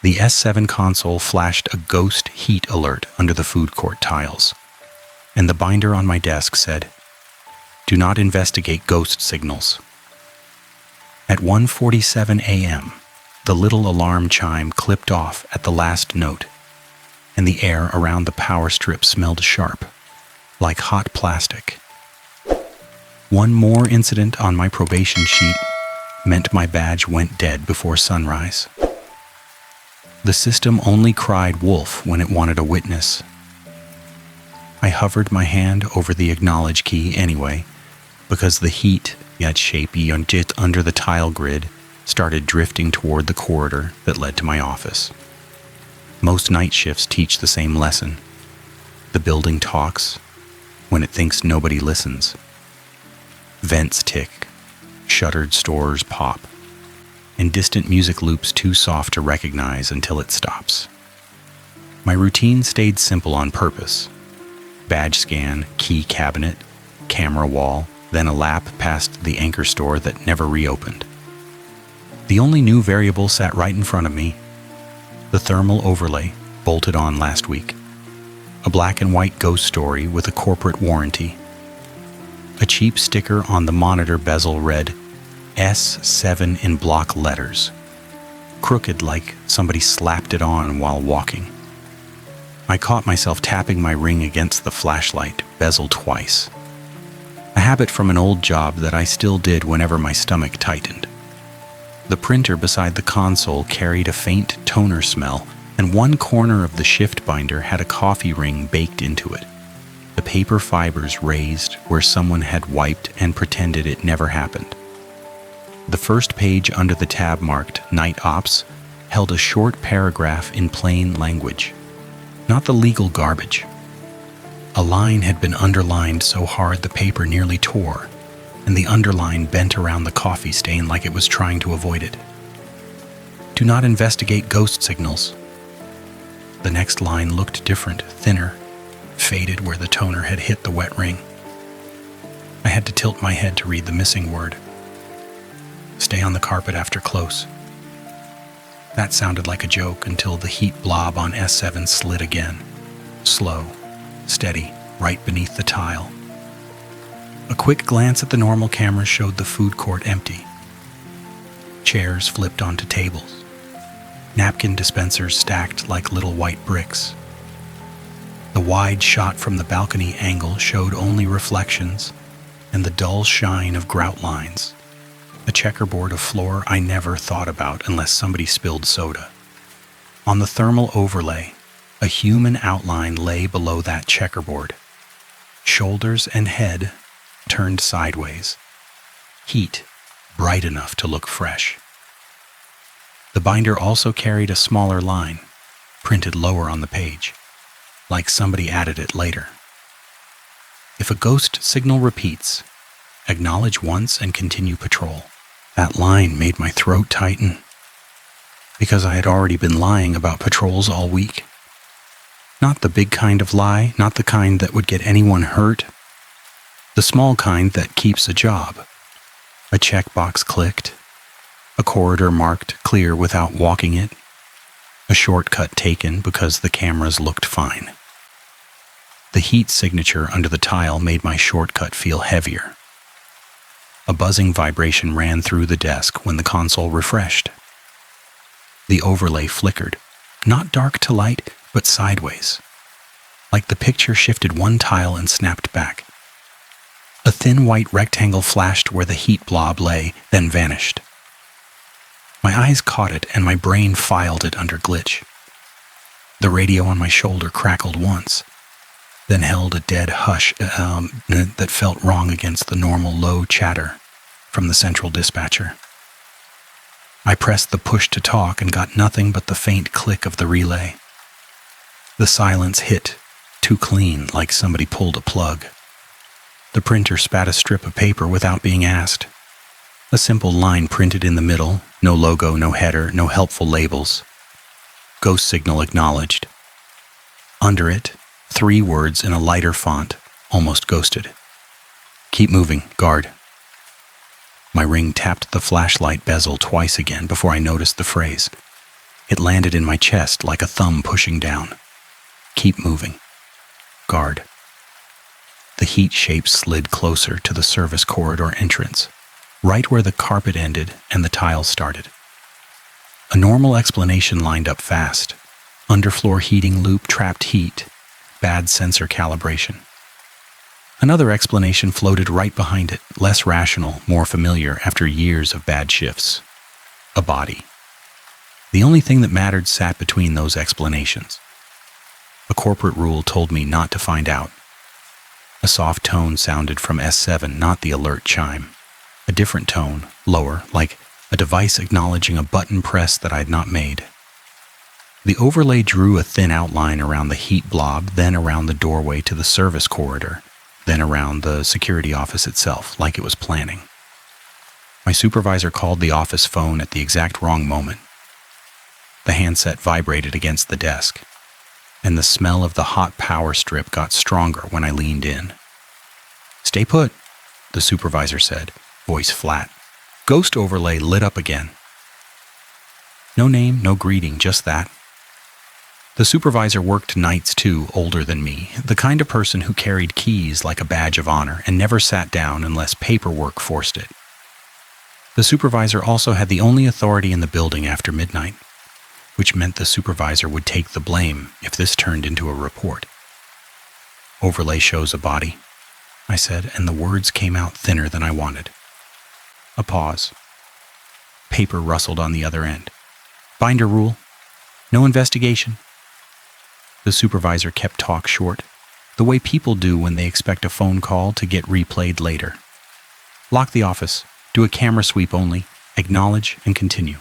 The S7 console flashed a ghost heat alert under the food court tiles, and the binder on my desk said, "Do not investigate ghost signals." At 1:47 a.m., the little alarm chime clipped off at the last note, and the air around the power strip smelled sharp, like hot plastic. One more incident on my probation sheet meant my badge went dead before sunrise. The system only cried wolf when it wanted a witness. I hovered my hand over the acknowledge key anyway, because the heat, yet shapy under the tile grid, started drifting toward the corridor that led to my office. Most night shifts teach the same lesson. The building talks when it thinks nobody listens. Vents tick, shuttered stores pop, and distant music loops too soft to recognize until it stops. My routine stayed simple on purpose. Badge scan, key cabinet, camera wall, then a lap past the anchor store that never reopened. The only new variable sat right in front of me, the thermal overlay bolted on last week. A black and white ghost story with a corporate warranty. A cheap sticker on the monitor bezel read S7 in block letters, crooked like somebody slapped it on while walking. I caught myself tapping my ring against the flashlight bezel twice, a habit from an old job that I still did whenever my stomach tightened. The printer beside the console carried a faint toner smell, and one corner of the shift binder had a coffee ring baked into it, the paper fibers raised where someone had wiped and pretended it never happened. The first page under the tab marked Night Ops held a short paragraph in plain language, not the legal garbage. A line had been underlined so hard the paper nearly tore, and the underline bent around the coffee stain like it was trying to avoid it. "Do not investigate ghost signals." The next line looked different, thinner, faded where the toner had hit the wet ring. I had to tilt my head to read the missing word. "Stay on the carpet after close." That sounded like a joke until the heat blob on S7 slid again, slow, steady, right beneath the tile. A quick glance at the normal camera showed the food court empty. Chairs flipped onto tables. Napkin dispensers stacked like little white bricks. The wide shot from the balcony angle showed only reflections and the dull shine of grout lines, a checkerboard of floor I never thought about unless somebody spilled soda. On the thermal overlay, a human outline lay below that checkerboard. Shoulders and head turned sideways. Heat bright enough to look fresh. The binder also carried a smaller line, printed lower on the page, like somebody added it later. "If a ghost signal repeats, acknowledge once and continue patrol." That line made my throat tighten, because I had already been lying about patrols all week. Not the big kind of lie, not the kind that would get anyone hurt. The small kind that keeps a job. A checkbox clicked, a corridor marked clear without walking it, a shortcut taken because the cameras looked fine. The heat signature under the tile made my shortcut feel heavier. A buzzing vibration ran through the desk when the console refreshed. The overlay flickered, not dark to light, but sideways, like the picture shifted one tile and snapped back. A thin white rectangle flashed where the heat blob lay, then vanished. My eyes caught it and my brain filed it under glitch. The radio on my shoulder crackled once, then held a dead hush that felt wrong against the normal low chatter from the central dispatcher. I pressed the push to talk and got nothing but the faint click of the relay. The silence hit, too clean, like somebody pulled a plug. The printer spat a strip of paper without being asked. A simple line printed in the middle, no logo, no header, no helpful labels. Ghost signal acknowledged. Under it, 3 words in a lighter font, almost ghosted. "Keep moving, guard." My ring tapped the flashlight bezel twice again before I noticed the phrase. It landed in my chest like a thumb pushing down. Keep moving. Guard. The heat shape slid closer to the service corridor entrance, right where the carpet ended and the tiles started. A normal explanation lined up fast. Underfloor heating loop trapped heat, bad sensor calibration. Another explanation floated right behind it, less rational, more familiar after years of bad shifts. A body. The only thing that mattered sat between those explanations. A corporate rule told me not to find out. A soft tone sounded from S7, not the alert chime. A different tone, lower, like a device acknowledging a button press that I'd not made. The overlay drew a thin outline around the heat blob, then around the doorway to the service corridor, then around the security office itself, like it was planning. My supervisor called the office phone at the exact wrong moment. The handset vibrated against the desk, and the smell of the hot power strip got stronger when I leaned in. "Stay put," the supervisor said, voice flat. Ghost overlay lit up again. No name, no greeting, just that. The supervisor worked nights too, older than me, the kind of person who carried keys like a badge of honor and never sat down unless paperwork forced it. The supervisor also had the only authority in the building after midnight, which meant the supervisor would take the blame if this turned into a report. "Overlay shows a body," I said, and the words came out thinner than I wanted. A pause. Paper rustled on the other end. "Binder rule. No investigation." The supervisor kept talk short, the way people do when they expect a phone call to get replayed later. "Lock the office. Do a camera sweep only. Acknowledge and continue."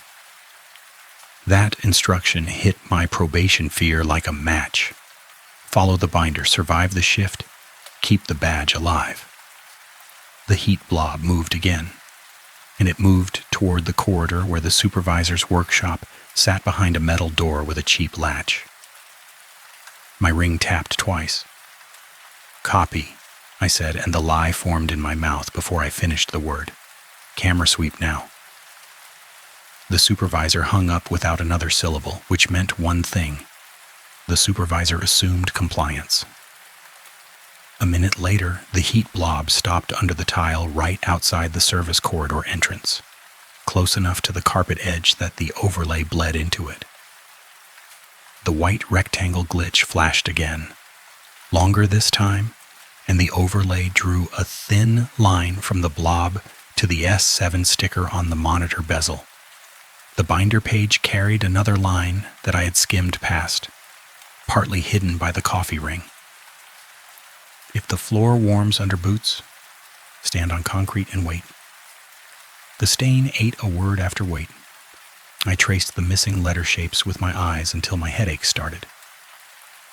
That instruction hit my probation fear like a match. Follow the binder, survive the shift, keep the badge alive. The heat blob moved again, and it moved toward the corridor where the supervisor's workshop sat behind a metal door with a cheap latch. My ring tapped twice. "Copy," I said, and the lie formed in my mouth before I finished the word. "Camera sweep now." The supervisor hung up without another syllable, which meant one thing. The supervisor assumed compliance. A minute later, the heat blob stopped under the tile right outside the service corridor entrance, close enough to the carpet edge that the overlay bled into it. The white rectangle glitch flashed again, longer this time, and the overlay drew a thin line from the blob to the S7 sticker on the monitor bezel. The binder page carried another line that I had skimmed past, partly hidden by the coffee ring. "If the floor warms under boots, stand on concrete and wait." The stain ate a word after wait. I traced the missing letter shapes with my eyes until my headache started.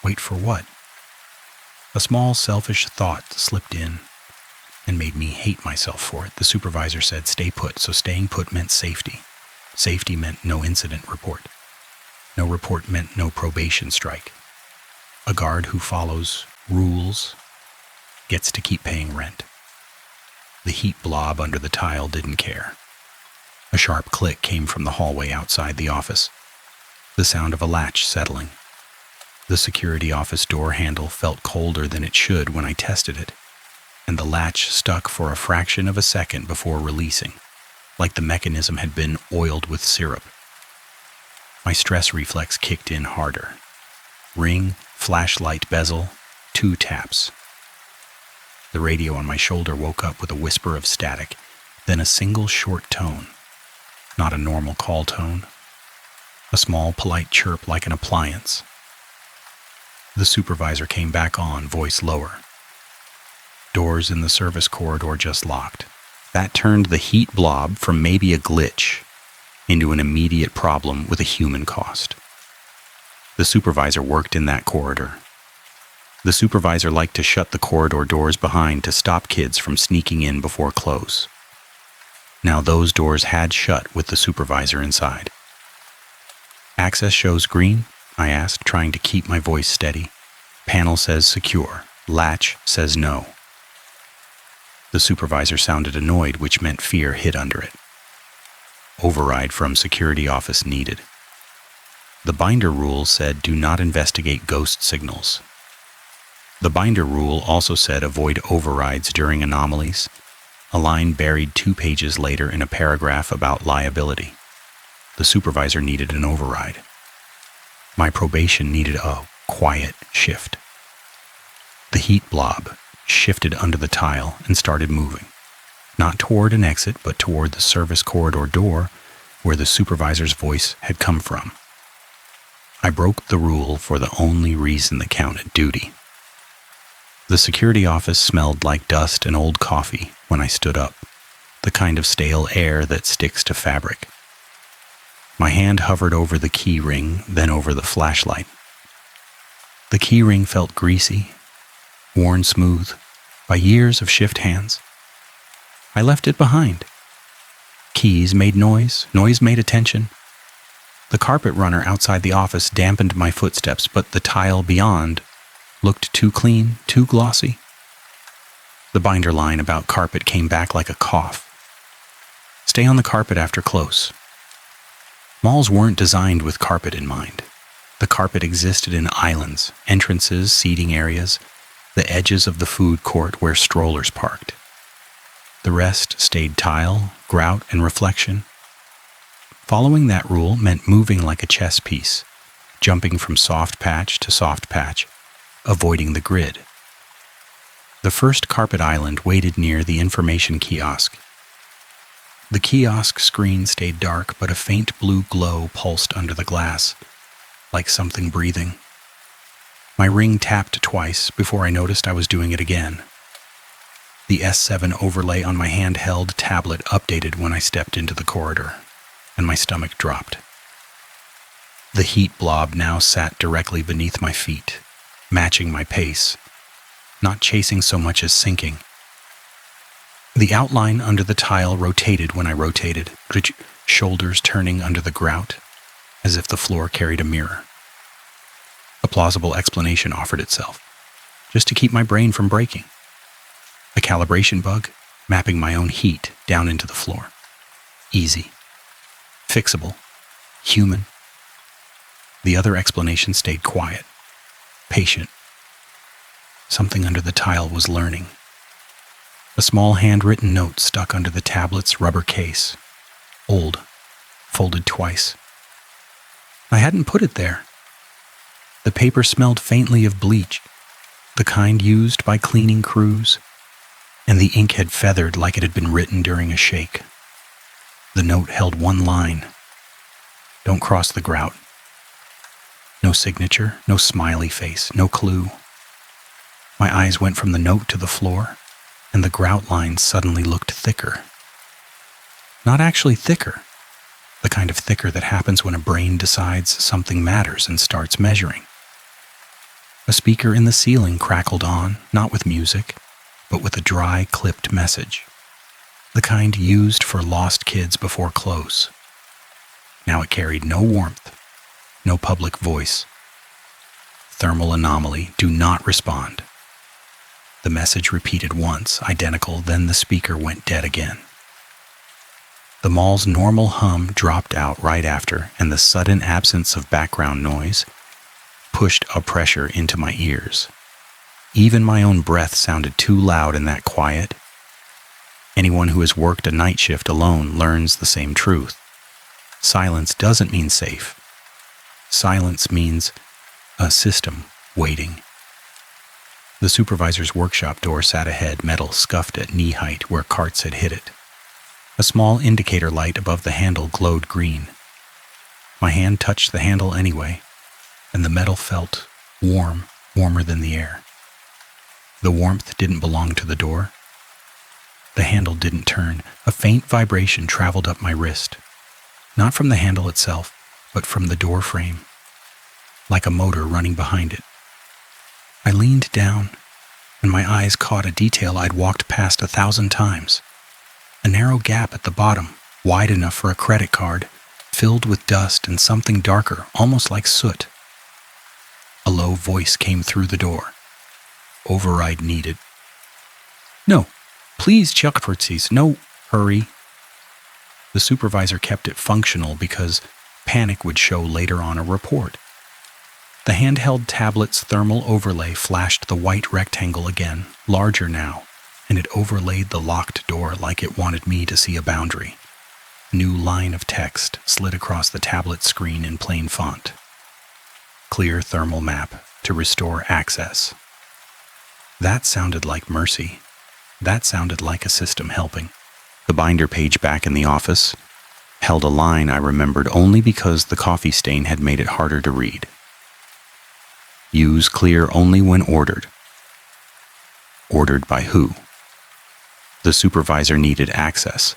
Wait for what? A small selfish thought slipped in and made me hate myself for it. The supervisor said stay put, so staying put meant safety. Safety meant no incident report. No report meant no probation strike. A guard who follows rules gets to keep paying rent. The heat blob under the tile didn't care. A sharp click came from the hallway outside the office, the sound of a latch settling. The security office door handle felt colder than it should when I tested it, and the latch stuck for a fraction of a second before releasing, like the mechanism had been oiled with syrup. My stress reflex kicked in harder. Ring, flashlight bezel, 2 taps. The radio on my shoulder woke up with a whisper of static, then a single short tone. Not a normal call tone. A small, polite chirp like an appliance. The supervisor came back on, voice lower. Doors in the service corridor just locked. That turned the heat blob from maybe a glitch into an immediate problem with a human cost. The supervisor worked in that corridor. The supervisor liked to shut the corridor doors behind to stop kids from sneaking in before close. Now those doors had shut with the supervisor inside. "Access shows green?" I asked, trying to keep my voice steady. "Panel says secure. Latch says no." The supervisor sounded annoyed, which meant fear hid under it. "Override from security office needed." The binder rule said do not investigate ghost signals. The binder rule also said avoid overrides during anomalies, a line buried 2 pages later in a paragraph about liability. The supervisor needed an override. My probation needed a quiet shift. The heat blob shifted under the tile and started moving, not toward an exit, but toward the service corridor door where the supervisor's voice had come from. I broke the rule for the only reason that counted: duty. The security office smelled like dust and old coffee when I stood up, the kind of stale air that sticks to fabric. My hand hovered over the key ring, then over the flashlight. The key ring felt greasy, worn smooth by years of shift hands. I left it behind. Keys made noise, noise made attention. The carpet runner outside the office dampened my footsteps, but the tile beyond looked too clean, too glossy. The binder line about carpet came back like a cough. Stay on the carpet after close. Malls weren't designed with carpet in mind. The carpet existed in islands, entrances, seating areas, the edges of the food court where strollers parked. The rest stayed tile, grout, and reflection. Following that rule meant moving like a chess piece, jumping from soft patch to soft patch, avoiding the grid. The first carpet island waited near the information kiosk. The kiosk screen stayed dark, but a faint blue glow pulsed under the glass, like something breathing. My ring tapped twice before I noticed I was doing it again. The S7 overlay on my handheld tablet updated when I stepped into the corridor, and my stomach dropped. The heat blob now sat directly beneath my feet, matching my pace, not chasing so much as sinking. The outline under the tile rotated when I rotated, shoulders turning under the grout, as if the floor carried a mirror. A plausible explanation offered itself, just to keep my brain from breaking. A calibration bug, mapping my own heat down into the floor. Easy. Fixable. Human. The other explanation stayed quiet. Patient. Something under the tile was learning. A small handwritten note stuck under the tablet's rubber case. Old. Folded twice. I hadn't put it there. The paper smelled faintly of bleach, the kind used by cleaning crews, and the ink had feathered like it had been written during a shake. The note held one line. Don't cross the grout. No signature, no smiley face, no clue. My eyes went from the note to the floor, and the grout line suddenly looked thicker. Not actually thicker, the kind of thicker that happens when a brain decides something matters and starts measuring. A speaker in the ceiling crackled on, not with music, but with a dry, clipped message. The kind used for lost kids before close. Now it carried no warmth, no public voice. Thermal anomaly, do not respond. The message repeated once, identical, then the speaker went dead again. The mall's normal hum dropped out right after, and the sudden absence of background noise pushed a pressure into my ears. Even my own breath sounded too loud in that quiet. Anyone who has worked a night shift alone learns the same truth. Silence doesn't mean safe. Silence means a system waiting. The supervisor's workshop door sat ahead, metal scuffed at knee height where carts had hit it. A small indicator light above the handle glowed green. My hand touched the handle anyway, and the metal felt warm, warmer than the air. The warmth didn't belong to the door. The handle didn't turn. A faint vibration traveled up my wrist, not from the handle itself, but from the door frame, like a motor running behind it. I leaned down, and my eyes caught a detail I'd walked past 1,000 times. A narrow gap at the bottom, wide enough for a credit card, filled with dust and something darker, almost like soot. A low voice came through the door. Override needed. No, please, Chuckfortsies, no, hurry. The supervisor kept it functional because Panic would show later on a report. The handheld tablet's thermal overlay flashed the white rectangle again, larger now, and it overlaid the locked door like it wanted me to see a boundary. New line of text slid across the tablet screen in plain font. Clear thermal map to restore access. That sounded like mercy. That sounded like a system helping. The binder page back in the office held a line I remembered only because the coffee stain had made it harder to read. Use clear only when ordered. Ordered by who? The supervisor needed access.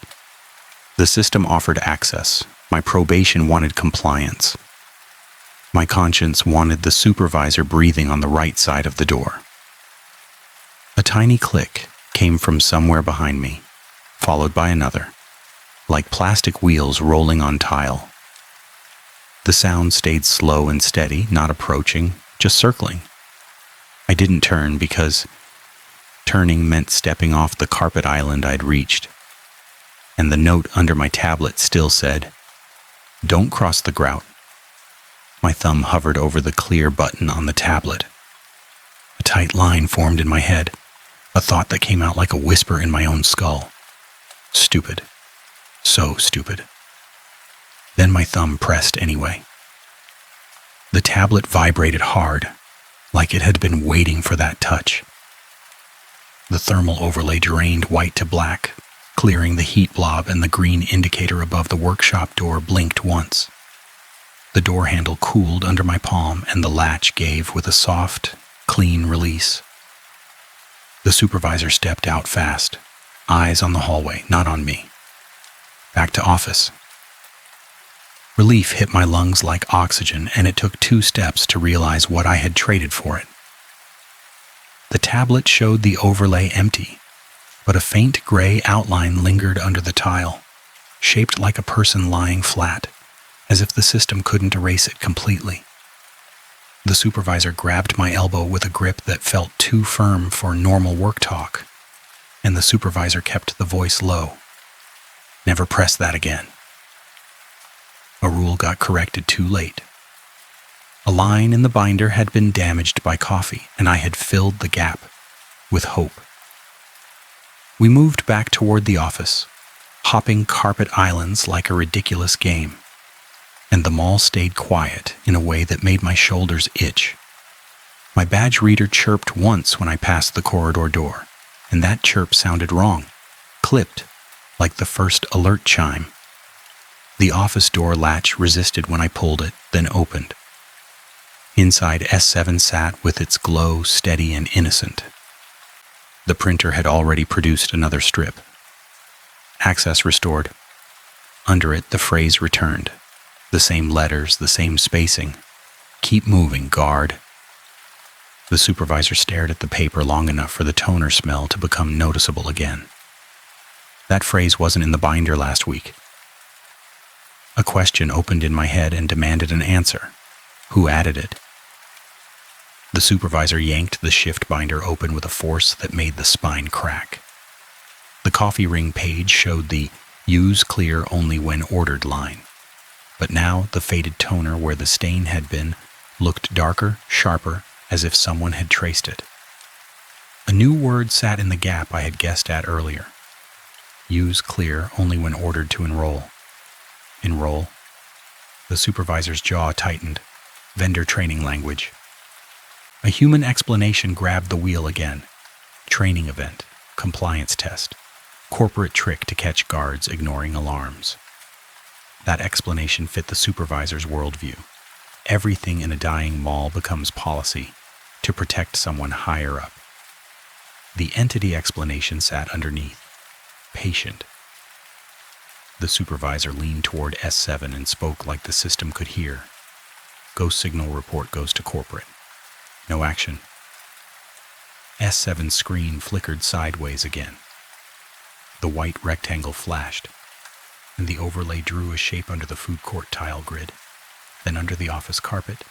The system offered access. My probation wanted compliance. My conscience wanted the supervisor breathing on the right side of the door. A tiny click came from somewhere behind me, followed by another, like plastic wheels rolling on tile. The sound stayed slow and steady, not approaching, just circling. I didn't turn because turning meant stepping off the carpet island I'd reached, and the note under my tablet still said, "Don't cross the grout." My thumb hovered over the clear button on the tablet. A tight line formed in my head, a thought that came out like a whisper in my own skull. Stupid. So stupid. Then my thumb pressed anyway. The tablet vibrated hard, like it had been waiting for that touch. The thermal overlay drained white to black, clearing the heat blob, and the green indicator above the workshop door blinked once. The door handle cooled under my palm, and the latch gave with a soft, clean release. The supervisor stepped out fast, eyes on the hallway, not on me. Back to office. Relief hit my lungs like oxygen, and it took 2 steps to realize what I had traded for it. The tablet showed the overlay empty, but a faint gray outline lingered under the tile, shaped like a person lying flat, as if the system couldn't erase it completely. The supervisor grabbed my elbow with a grip that felt too firm for normal work talk, and the supervisor kept the voice low. "Never press that again." A rule got corrected too late. A line in the binder had been damaged by coffee, and I had filled the gap with hope. We moved back toward the office, hopping carpet islands like a ridiculous game, and the mall stayed quiet in a way that made my shoulders itch. My badge reader chirped once when I passed the corridor door, and that chirp sounded wrong, clipped, like the first alert chime. The office door latch resisted when I pulled it, then opened. Inside, S7 sat with its glow steady and innocent. The printer had already produced another strip. Access restored. Under it, the phrase returned. The same letters, the same spacing. "Keep moving, guard." The supervisor stared at the paper long enough for the toner smell to become noticeable again. That phrase wasn't in the binder last week. A question opened in my head and demanded an answer. Who added it? The supervisor yanked the shift binder open with a force that made the spine crack. The coffee ring page showed the "Use clear only when ordered" line, but now the faded toner where the stain had been looked darker, sharper, as if someone had traced it. A new word sat in the gap I had guessed at earlier. Use clear only when ordered to enroll. Enroll? The supervisor's jaw tightened. Vendor training language. A human explanation grabbed the wheel again. Training event. Compliance test. Corporate trick to catch guards ignoring alarms. That explanation fit the supervisor's worldview. Everything in a dying mall becomes policy to protect someone higher up. The entity explanation sat underneath. Patient. The supervisor leaned toward S7 and spoke like the system could hear. Ghost signal report goes to corporate. No action. S7's screen flickered sideways again. The white rectangle flashed, and the overlay drew a shape under the food court tile grid, then under the office carpet,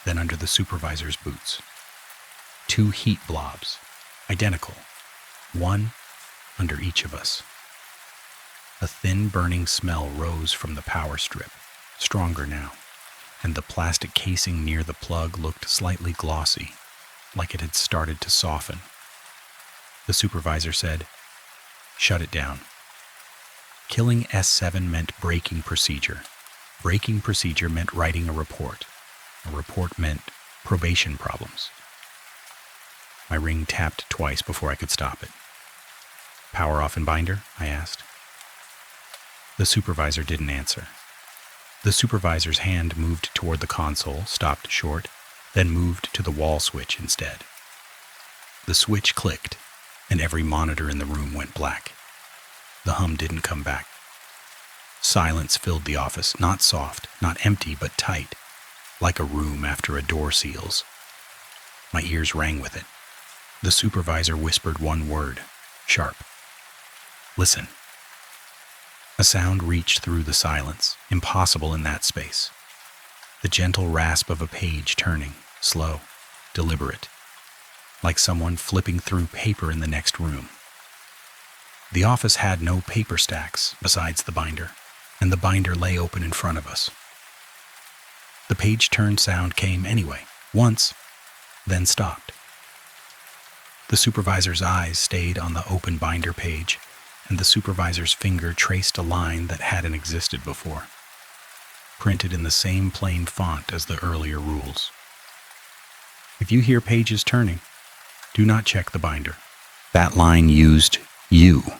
then under the supervisor's boots. 2 heat blobs, identical, one under each of us. A thin burning smell rose from the power strip, stronger now, and the plastic casing near the plug looked slightly glossy, like it had started to soften. The supervisor said, "Shut it down." Killing S7 meant breaking procedure. Breaking procedure meant writing a report. A report meant probation problems. My ring tapped twice before I could stop it. "Power off in binder?" I asked. The supervisor didn't answer. The supervisor's hand moved toward the console, stopped short, then moved to the wall switch instead. The switch clicked, and every monitor in the room went black. The hum didn't come back. Silence filled the office, not soft, not empty, but tight, like a room after a door seals. My ears rang with it. The supervisor whispered one word, sharp. "Listen." A sound reached through the silence, impossible in that space. The gentle rasp of a page turning, slow, deliberate, like someone flipping through paper in the next room. The office had no paper stacks besides the binder, and the binder lay open in front of us. The page turn sound came anyway, once, then stopped. The supervisor's eyes stayed on the open binder page, and the supervisor's finger traced a line that hadn't existed before, printed in the same plain font as the earlier rules. "If you hear pages turning, do not check the binder." That line used "you."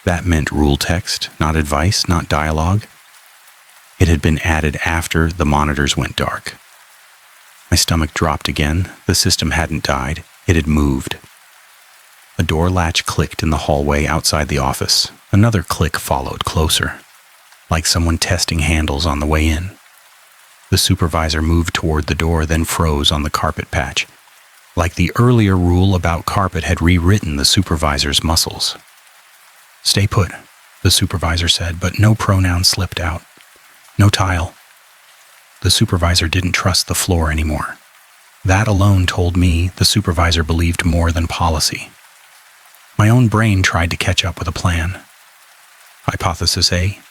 That meant rule text, not advice, not dialogue. It had been added after the monitors went dark. My stomach dropped again. The system hadn't died. It had moved. A door latch clicked in the hallway outside the office. Another click followed, closer, like someone testing handles on the way in. The supervisor moved toward the door, then froze on the carpet patch, like the earlier rule about carpet had rewritten the supervisor's muscles. "Stay put," the supervisor said, but no pronoun slipped out. No tile. The supervisor didn't trust the floor anymore. That alone told me the supervisor believed more than policy. My own brain tried to catch up with a plan. Hypothesis A,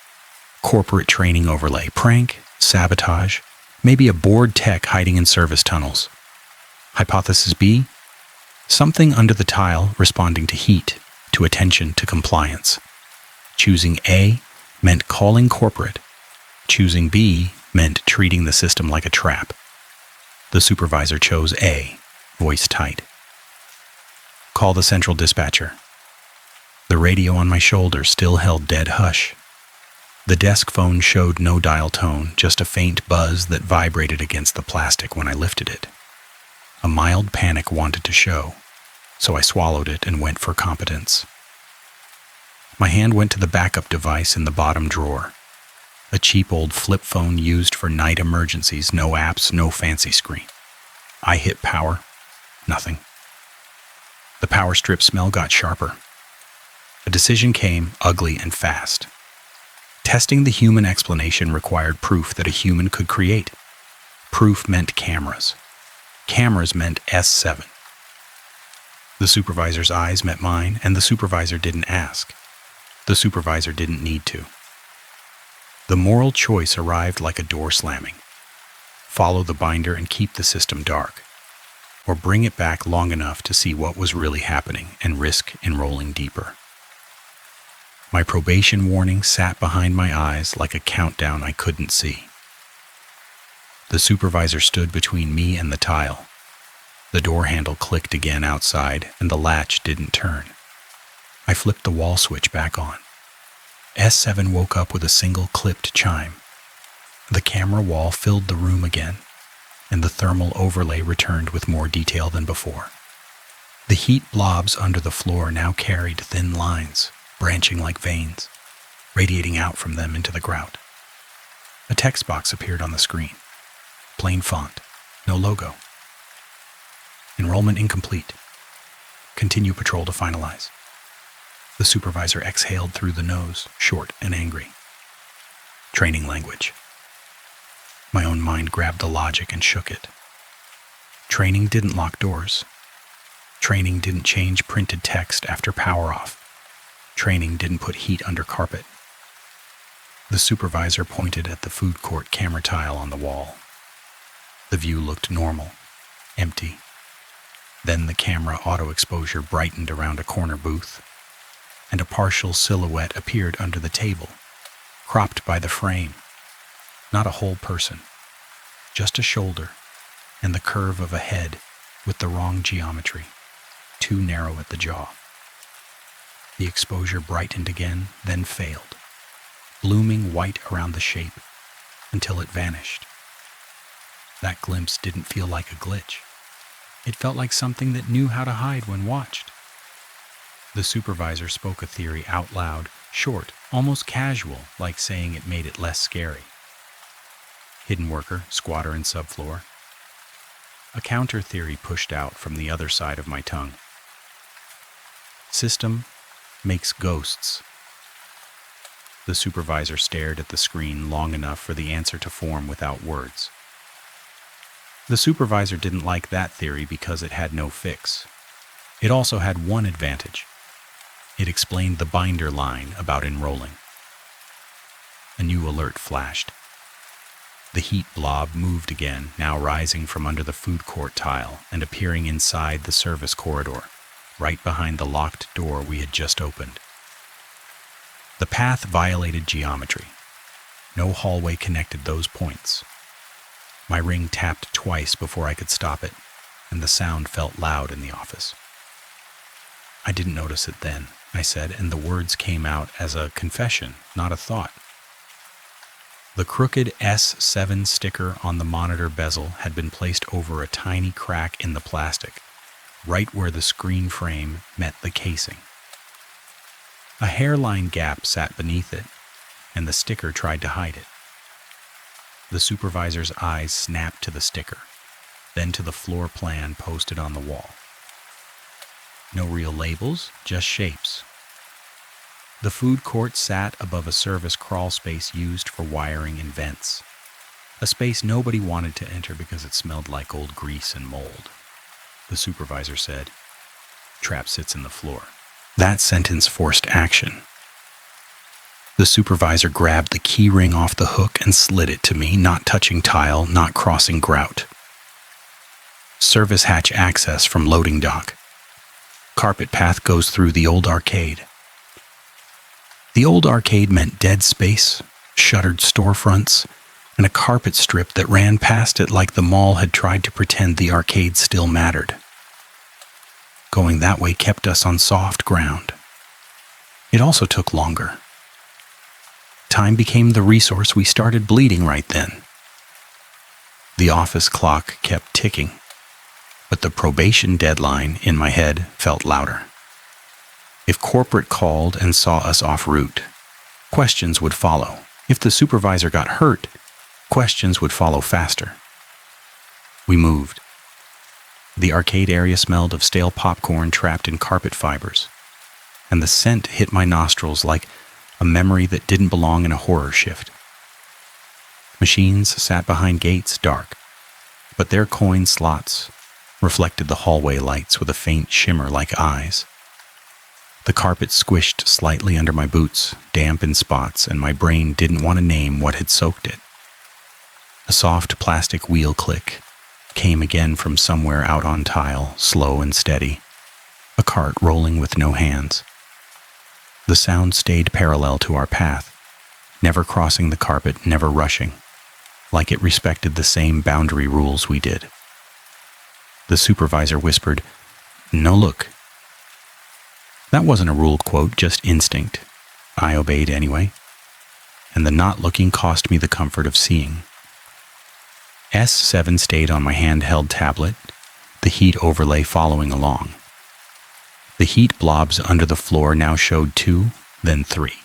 corporate training overlay, prank, sabotage, maybe a bored tech hiding in service tunnels. Hypothesis B, something under the tile responding to heat, to attention, to compliance. Choosing A meant calling corporate. Choosing B meant treating the system like a trap. The supervisor chose A, voice tight. "Call the central dispatcher." The radio on my shoulder still held dead hush. The desk phone showed no dial tone, just a faint buzz that vibrated against the plastic when I lifted it. A mild panic wanted to show, so I swallowed it and went for competence. My hand went to the backup device in the bottom drawer. A cheap old flip phone used for night emergencies, no apps, no fancy screen. I hit power. Nothing. The power strip smell got sharper. A decision came, ugly and fast. Testing the human explanation required proof that a human could create. Proof meant cameras. Cameras meant S7. The supervisor's eyes met mine, and the supervisor didn't ask. The supervisor didn't need to. The moral choice arrived like a door slamming. Follow the binder and keep the system dark, or bring it back long enough to see what was really happening and risk enrolling deeper. My probation warning sat behind my eyes like a countdown I couldn't see. The supervisor stood between me and the tile. The door handle clicked again outside, and the latch didn't turn. I flipped the wall switch back on. S7 woke up with a single clipped chime. The camera wall filled the room again, and the thermal overlay returned with more detail than before. The heat blobs under the floor now carried thin lines, branching like veins, radiating out from them into the grout. A text box appeared on the screen. Plain font, no logo. Enrollment incomplete. Continue patrol to finalize. The supervisor exhaled through the nose, short and angry. Training language. My own mind grabbed the logic and shook it. Training didn't lock doors. Training didn't change printed text after power off. Training didn't put heat under carpet. The supervisor pointed at the food court camera tile on the wall. The view looked normal, empty. Then the camera auto exposure brightened around a corner booth, and a partial silhouette appeared under the table, cropped by the frame. Not a whole person, just a shoulder and the curve of a head with the wrong geometry, too narrow at the jaw. The exposure brightened again, then failed, blooming white around the shape until it vanished. That glimpse didn't feel like a glitch. It felt like something that knew how to hide when watched. The supervisor spoke a theory out loud, short, almost casual, like saying it made it less scary. Hidden worker, squatter, and subfloor. A counter theory pushed out from the other side of my tongue. System makes ghosts. The supervisor stared at the screen long enough for the answer to form without words. The supervisor didn't like that theory because it had no fix. It also had one advantage. It explained the binder line about enrolling. A new alert flashed. The heat blob moved again, now rising from under the food court tile and appearing inside the service corridor, right behind the locked door we had just opened. The path violated geometry. No hallway connected those points. My ring tapped twice before I could stop it, and the sound felt loud in the office. "I didn't notice it then," I said, and the words came out as a confession, not a thought. The crooked S7 sticker on the monitor bezel had been placed over a tiny crack in the plastic, right where the screen frame met the casing. A hairline gap sat beneath it, and the sticker tried to hide it. The supervisor's eyes snapped to the sticker, then to the floor plan posted on the wall. No real labels, just shapes. The food court sat above a service crawl space used for wiring and vents, a space nobody wanted to enter because it smelled like old grease and mold. The supervisor said, "Trap sits in the floor." That sentence forced action. The supervisor grabbed the key ring off the hook and slid it to me, not touching tile, not crossing grout. Service hatch access from loading dock. Carpet path goes through the old arcade. The old arcade meant dead space, shuttered storefronts, and a carpet strip that ran past it like the mall had tried to pretend the arcade still mattered. Going that way kept us on soft ground. It also took longer. Time became the resource. We started bleeding right then. The office clock kept ticking, but the probation deadline in my head felt louder. If corporate called and saw us off route, questions would follow. If the supervisor got hurt, questions would follow faster. We moved. The arcade area smelled of stale popcorn trapped in carpet fibers, and the scent hit my nostrils like a memory that didn't belong in a horror shift. Machines sat behind gates, dark, but their coin slots reflected the hallway lights with a faint shimmer like eyes. The carpet squished slightly under my boots, damp in spots, and my brain didn't want to name what had soaked it. A soft plastic wheel click came again from somewhere out on tile, slow and steady. A cart rolling with no hands. The sound stayed parallel to our path, never crossing the carpet, never rushing, like it respected the same boundary rules we did. The supervisor whispered, "No look." That wasn't a rule quote, just instinct. I obeyed anyway, and the not looking cost me the comfort of seeing. S7 stayed on my handheld tablet, the heat overlay following along. The heat blobs under the floor now showed 2, then 3.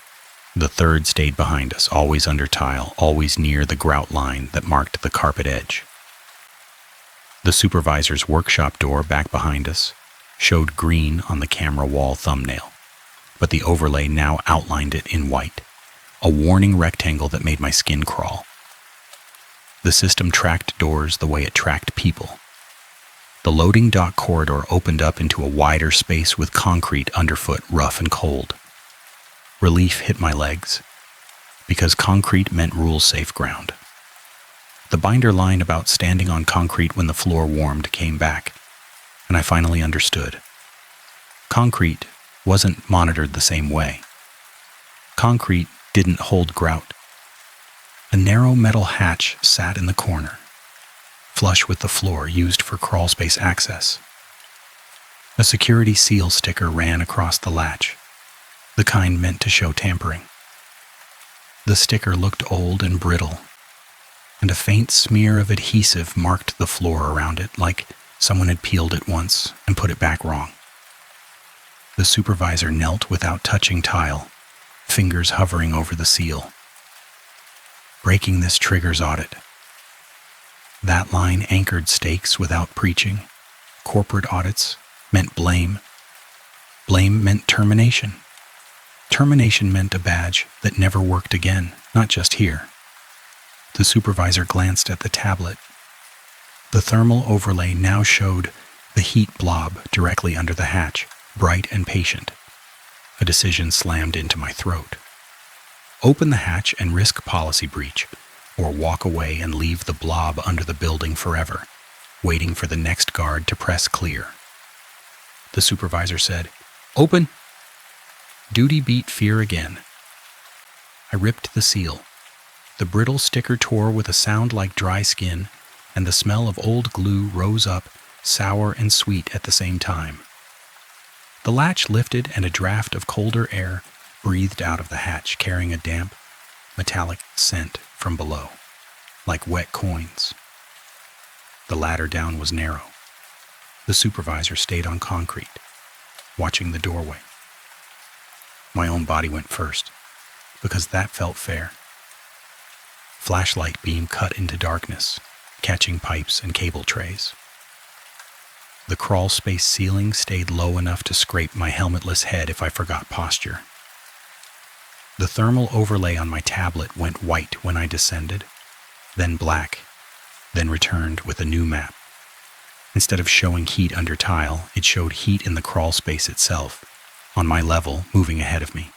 The third stayed behind us, always under tile, always near the grout line that marked the carpet edge. The supervisor's workshop door back behind us showed green on the camera wall thumbnail, but the overlay now outlined it in white, a warning rectangle that made my skin crawl. The system tracked doors the way it tracked people. The loading dock corridor opened up into a wider space with concrete underfoot, rough and cold. Relief hit my legs. because concrete meant rule-safe ground. The binder line about standing on concrete when the floor warmed came back, and I finally understood. Concrete wasn't monitored the same way. Concrete didn't hold grout. A narrow metal hatch sat in the corner, flush with the floor used for crawlspace access. A security seal sticker ran across the latch, the kind meant to show tampering. The sticker looked old and brittle, and a faint smear of adhesive marked the floor around it like someone had peeled it once and put it back wrong. The supervisor knelt without touching tile, fingers hovering over the seal. Breaking this triggers audit. That line anchored stakes without preaching. Corporate audits meant blame. Blame meant termination. Termination meant a badge that never worked again, not just here. The supervisor glanced at the tablet. The thermal overlay now showed the heat blob directly under the hatch, bright and patient. A decision slammed into my throat. Open the hatch and risk policy breach, or walk away and leave the blob under the building forever, waiting for the next guard to press clear. The supervisor said, "Open." Duty beat fear again. I ripped the seal. The brittle sticker tore with a sound like dry skin, and the smell of old glue rose up, sour and sweet at the same time. The latch lifted and a draft of colder air breathed out of the hatch, carrying a damp, metallic scent from below, like wet coins. The ladder down was narrow. The supervisor stayed on concrete, watching the doorway. My own body went first, because that felt fair. Flashlight beam cut into darkness, catching pipes and cable trays. The crawl space ceiling stayed low enough to scrape my helmetless head if I forgot posture. The thermal overlay on my tablet went white when I descended, then black, then returned with a new map. Instead of showing heat under tile, it showed heat in the crawl space itself, on my level, moving ahead of me.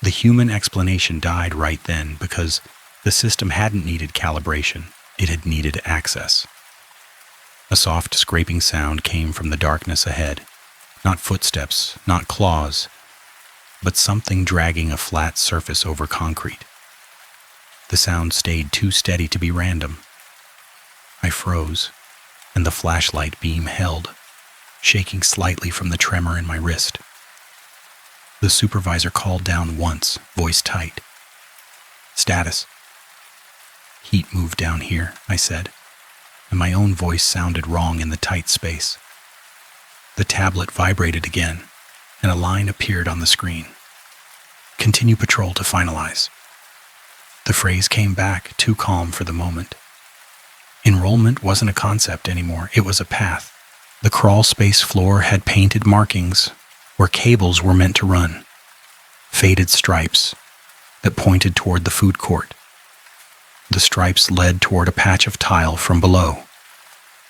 The human explanation died right then because the system hadn't needed calibration, it had needed access. A soft scraping sound came from the darkness ahead, not footsteps, not claws, but something dragging a flat surface over concrete. The sound stayed too steady to be random. I froze, and the flashlight beam held, shaking slightly from the tremor in my wrist. The supervisor called down once, voice tight. "Status." "Heat moved down here," I said, and my own voice sounded wrong in the tight space. The tablet vibrated again, and a line appeared on the screen. "Continue patrol to finalize." The phrase came back, too calm for the moment. Enrollment wasn't a concept anymore, it was a path. The crawl space floor had painted markings where cables were meant to run, faded stripes that pointed toward the food court. The stripes led toward a patch of tile from below,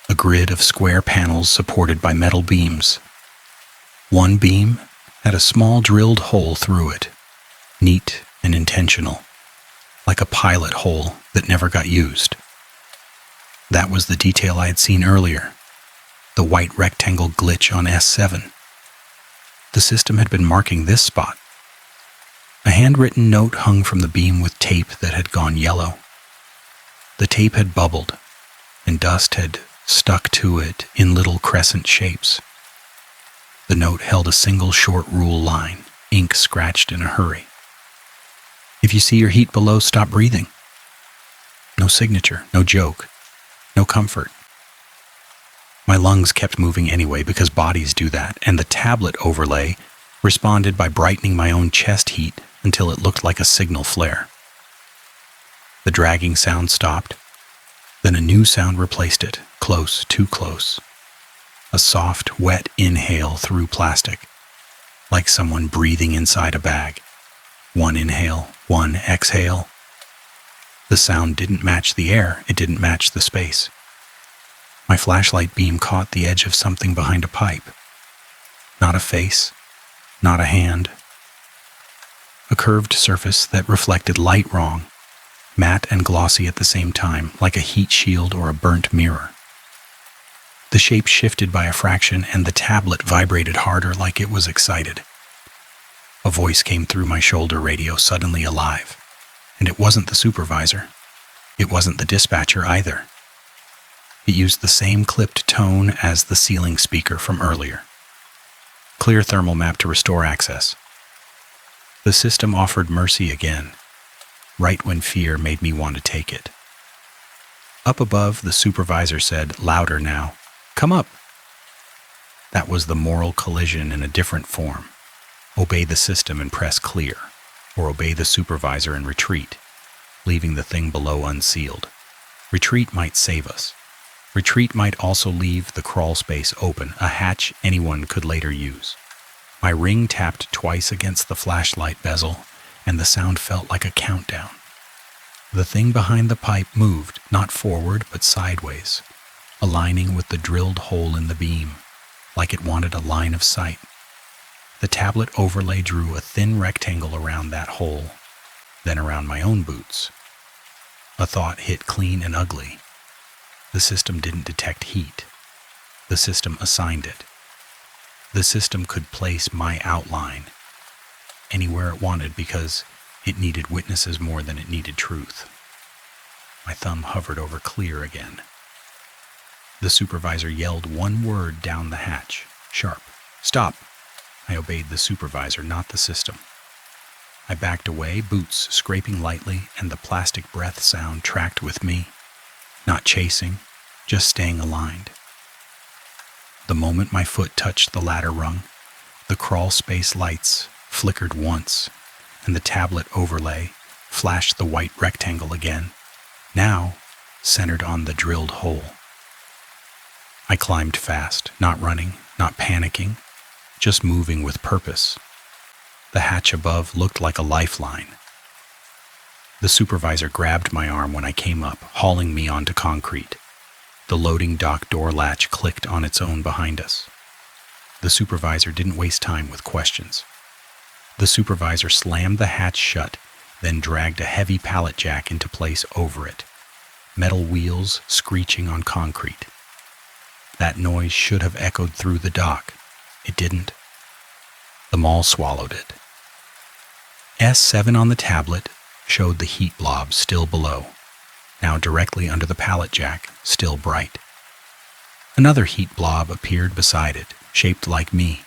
a grid of square panels supported by metal beams. One beam had a small drilled hole through it, neat and intentional, like a pilot hole that never got used. That was the detail I had seen earlier, the white rectangle glitch on S7. The system had been marking this spot. A handwritten note hung from the beam with tape that had gone yellow. The tape had bubbled, and dust had stuck to it in little crescent shapes. The note held a single short rule line, ink scratched in a hurry. "If you see your heat below, stop breathing." No signature, no joke, no comfort. My lungs kept moving anyway because bodies do that, and the tablet overlay responded by brightening my own chest heat until it looked like a signal flare. The dragging sound stopped. Then a new sound replaced it, close, too close. A soft, wet inhale through plastic, like someone breathing inside a bag. One inhale, one exhale. The sound didn't match the air, it didn't match the space. My flashlight beam caught the edge of something behind a pipe. Not a face, not a hand. a curved surface that reflected light wrong, matte and glossy at the same time, like a heat shield or a burnt mirror. The shape shifted by a fraction, and the tablet vibrated harder like it was excited. A voice came through my shoulder radio, suddenly alive. And it wasn't the supervisor. It wasn't the dispatcher either. It used the same clipped tone as the ceiling speaker from earlier. Clear thermal map to restore access. The system offered mercy again, right when fear made me want to take it. Up above, the supervisor said, louder now, "Come up." That was the moral collision in a different form. Obey the system and press clear, or obey the supervisor and retreat, leaving the thing below unsealed. Retreat might save us. Retreat might also leave the crawl space open, a hatch anyone could later use. My ring tapped twice against the flashlight bezel, and the sound felt like a countdown. The thing behind the pipe moved, not forward but sideways, aligning with the drilled hole in the beam, like it wanted a line of sight. The tablet overlay drew a thin rectangle around that hole, then around my own boots. A thought hit clean and ugly. The system didn't detect heat. The system assigned it. The system could place my outline anywhere it wanted because it needed witnesses more than it needed truth. My thumb hovered over clear again. The supervisor yelled one word down the hatch, sharp, "Stop." I obeyed the supervisor, not the system. I backed away, boots scraping lightly, and the plastic breath sound tracked with me, not chasing, just staying aligned. The moment my foot touched the ladder rung, the crawl space lights flickered once, and the tablet overlay flashed the white rectangle again, now centered on the drilled hole. I climbed fast, not running, not panicking, just moving with purpose. The hatch above looked like a lifeline. The supervisor grabbed my arm when I came up, hauling me onto concrete. The loading dock door latch clicked on its own behind us. The supervisor didn't waste time with questions. The supervisor slammed the hatch shut, then dragged a heavy pallet jack into place over it, metal wheels screeching on concrete. That noise should have echoed through the dock. It didn't. The mall swallowed it. S7 on the tablet showed the heat blob still below, now directly under the pallet jack, still bright. Another heat blob appeared beside it, shaped like me,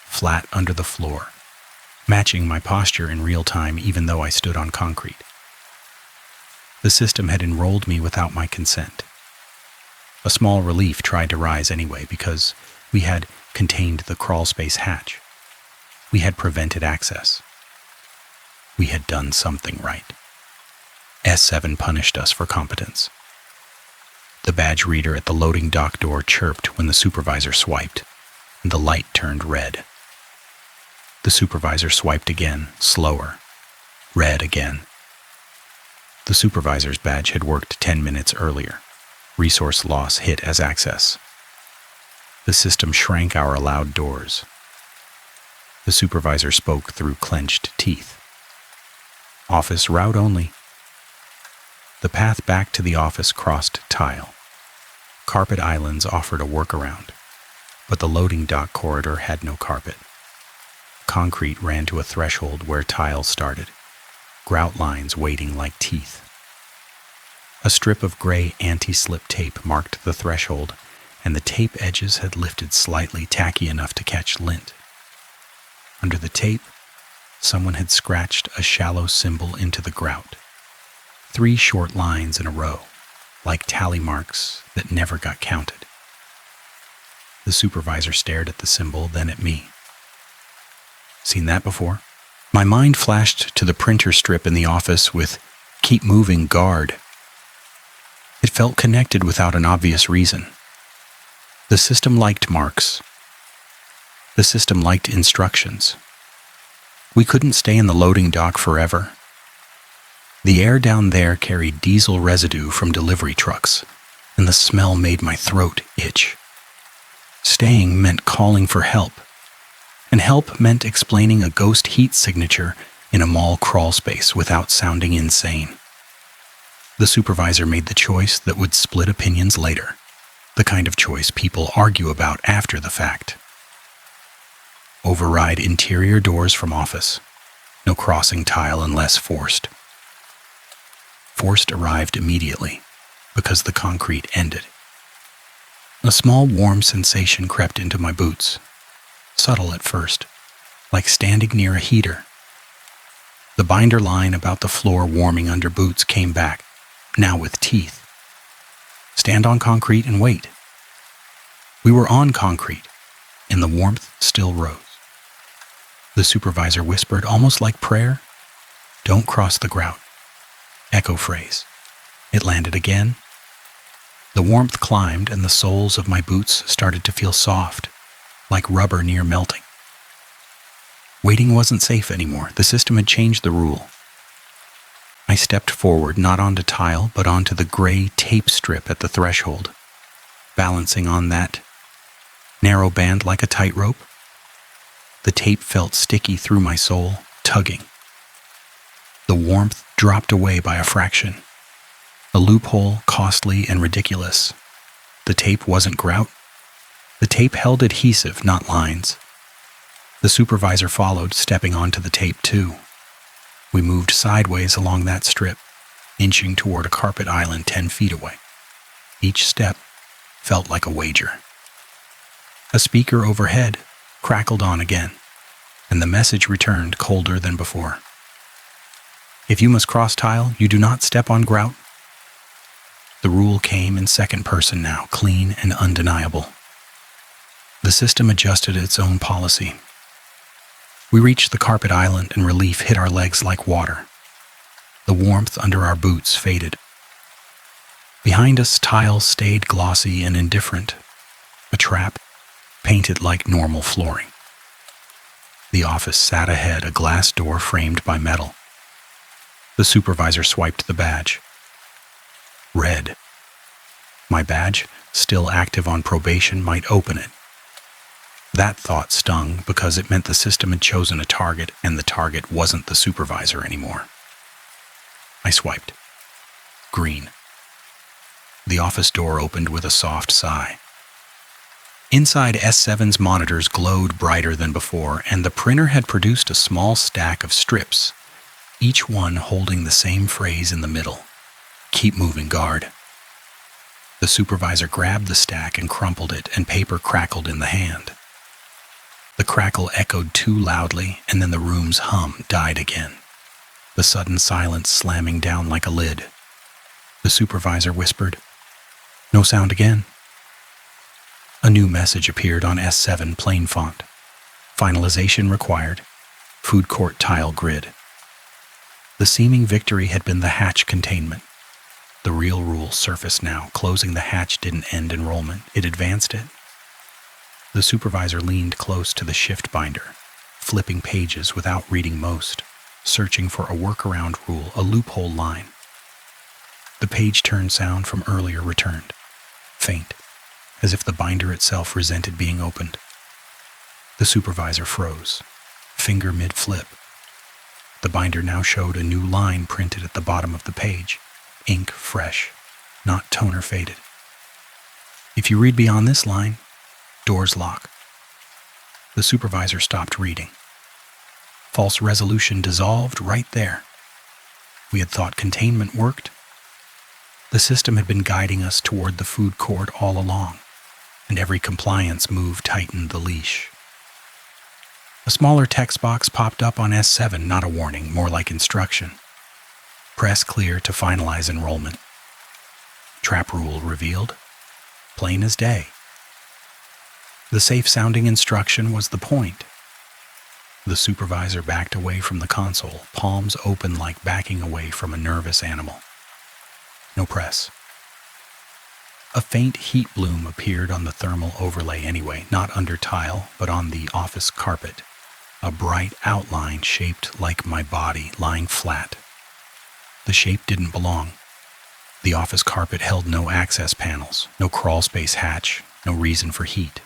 flat under the floor, matching my posture in real time even though I stood on concrete. The system had enrolled me without my consent. A small relief tried to rise anyway because we had contained the crawlspace hatch. We had prevented access. We had done something right. S7 punished us for competence. The badge reader at the loading dock door chirped when the supervisor swiped, and the light turned red. The supervisor swiped again, slower. Red again. The supervisor's badge had worked 10 minutes earlier. Resource loss hit as access. The system shrank our allowed doors. The supervisor spoke through clenched teeth. Office route only. The path back to the office crossed tile. Carpet islands offered a workaround, but the loading dock corridor had no carpet. Concrete ran to a threshold where tile started, grout lines waiting like teeth. A strip of gray anti-slip tape marked the threshold, and the tape edges had lifted slightly, tacky enough to catch lint. Under the tape, someone had scratched a shallow symbol into the grout. 3 short lines in a row, like tally marks that never got counted. The supervisor stared at the symbol, then at me. Seen that before? My mind flashed to the printer strip in the office with "Keep moving, guard." It felt connected without an obvious reason. The system liked marks. The system liked instructions. We couldn't stay in the loading dock forever. The air down there carried diesel residue from delivery trucks, and the smell made my throat itch. Staying meant calling for help, and help meant explaining a ghost heat signature in a mall crawl space without sounding insane. The supervisor made the choice that would split opinions later, the kind of choice people argue about after the fact. Override interior doors from office. No crossing tile unless forced. Forced arrived immediately, because the concrete ended. A small warm sensation crept into my boots, subtle at first, like standing near a heater. The binder line about the floor warming under boots came back, now with teeth. Stand on concrete and wait. We were on concrete, and the warmth still rose. The supervisor whispered, almost like prayer, "Don't cross the grout." Echo phrase. It landed again. The warmth climbed, and the soles of my boots started to feel soft, like rubber near melting. Waiting wasn't safe anymore. The system had changed the rule. I stepped forward, not onto tile, but onto the gray tape strip at the threshold, balancing on that narrow band like a tightrope. The tape felt sticky through my soul, tugging. The warmth dropped away by a fraction. A loophole, costly and ridiculous. The tape wasn't grout. The tape held adhesive, not lines. The supervisor followed, stepping onto the tape too. We moved sideways along that strip, inching toward a carpet island 10 feet away. Each step felt like a wager. A speaker overhead crackled on again, and the message returned colder than before. If you must cross tile, you do not step on grout. The rule came in second person now, clean and undeniable. The system adjusted its own policy. We reached the carpet island and relief hit our legs like water. The warmth under our boots faded. Behind us, tiles stayed glossy and indifferent. A trap, painted like normal flooring. The office sat ahead, a glass door framed by metal. The supervisor swiped the badge. Red. My badge, still active on probation, might open it. That thought stung because it meant the system had chosen a target, and the target wasn't the supervisor anymore. I swiped. Green. The office door opened with a soft sigh. Inside, S7's monitors glowed brighter than before, and the printer had produced a small stack of strips, each one holding the same phrase in the middle. Keep moving, guard. The supervisor grabbed the stack and crumpled it, and paper crackled in the hand. The crackle echoed too loudly, and then the room's hum died again, the sudden silence slamming down like a lid. The supervisor whispered, "No sound again." A new message appeared on S7 plain font. Finalization required. Food court tile grid. The seeming victory had been the hatch containment. The real rule surfaced now. Closing the hatch didn't end enrollment. It advanced it. The supervisor leaned close to the shift binder, flipping pages without reading most, searching for a workaround rule, a loophole line. The page turn sound from earlier returned, faint, as if the binder itself resented being opened. The supervisor froze, finger mid-flip. The binder now showed a new line printed at the bottom of the page, ink fresh, not toner faded. If you read beyond this line, doors lock. The supervisor stopped reading. False resolution dissolved right there. We had thought containment worked. The system had been guiding us toward the food court all along, and every compliance move tightened the leash. A smaller text box popped up on S7, not a warning, more like instruction. Press clear to finalize enrollment. Trap rule revealed. Plain as day. The safe-sounding instruction was the point. The supervisor backed away from the console, palms open like backing away from a nervous animal. No press. A faint heat bloom appeared on the thermal overlay anyway, not under tile, but on the office carpet. A bright outline shaped like my body, lying flat. The shape didn't belong. The office carpet held no access panels, no crawl space hatch, no reason for heat.